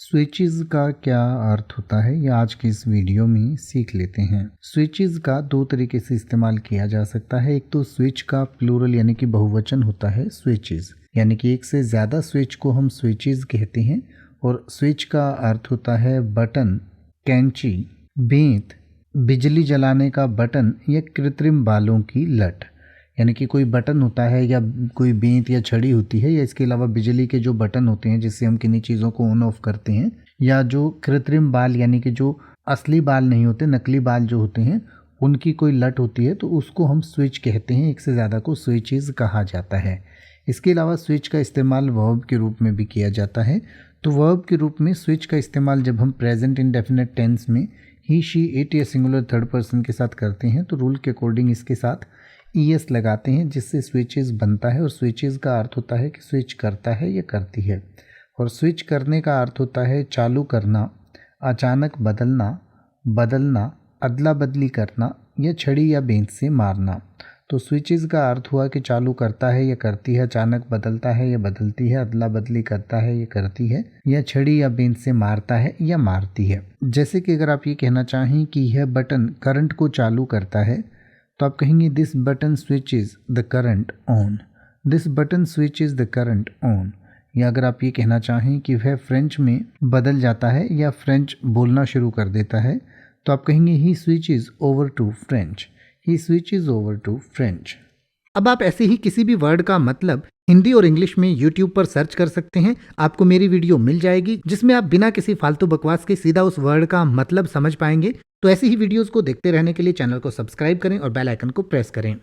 Switches का क्या अर्थ होता है, यह आज की इस वीडियो में सीख लेते हैं। स्विचेस का दो तरीके से इस्तेमाल किया जा सकता है। एक तो स्विच का प्लूरल यानी कि बहुवचन होता है स्विचेस, यानी कि एक से ज़्यादा स्विच को हम स्विचेस कहते हैं। और स्विच का अर्थ होता है बटन, कैंची, बेंत, बिजली जलाने का बटन या कृत्रिम बालों की लट। यानी कि कोई बटन होता है या कोई बेंत या छड़ी होती है, या इसके अलावा बिजली के जो बटन होते हैं जिससे हम किन्हीं चीज़ों को ऑन ऑफ करते हैं, या जो कृत्रिम बाल यानी कि जो असली बाल नहीं होते, नकली बाल जो होते हैं, उनकी कोई लट होती है, तो उसको हम स्विच कहते हैं। एक से ज़्यादा को स्विचेस कहा जाता है। इसके अलावा स्विच का इस्तेमाल वर्ब के रूप में भी किया जाता है। तो वर्ब के रूप में स्विच का इस्तेमाल जब हम प्रेजेंट इंडेफिनिट टेंस में ही, शी, इट या सिंगुलर थर्ड पर्सन के साथ करते हैं, तो रूल के अकॉर्डिंग इसके साथ ईएस लगाते हैं, जिससे स्विचेस बनता है। और स्विचेस का अर्थ होता है कि स्विच करता है या करती है। और स्विच करने का अर्थ होता है चालू करना, अचानक बदलना, बदलना, अदला बदली करना या छड़ी या बेंत से मारना। तो स्विचेस का अर्थ हुआ कि चालू करता है या करती है, अचानक बदलता है या बदलती है, अदला बदली करता है या करती है, या छड़ी या बेंत से मारता है या मारती है। जैसे कि अगर आप ये कहना चाहें कि यह बटन करंट को चालू करता है, तो आप कहेंगे this button switches the current on, this button switches the current on. या अगर आप ये कहना चाहें कि वह फ्रेंच में बदल जाता है या फ्रेंच बोलना शुरू कर देता है, तो आप कहेंगे he switches over to French, he switches over to French. अब आप ऐसे ही किसी भी वर्ड का मतलब हिंदी और इंग्लिश में YouTube पर सर्च कर सकते हैं। आपको मेरी वीडियो मिल जाएगी जिसमें आप बिना किसी फालतू बकवास के सीधा उस वर्ड का मतलब समझ पाएंगे। तो ऐसी ही वीडियोस को देखते रहने के लिए चैनल को सब्सक्राइब करें और बेल आइकन को प्रेस करें।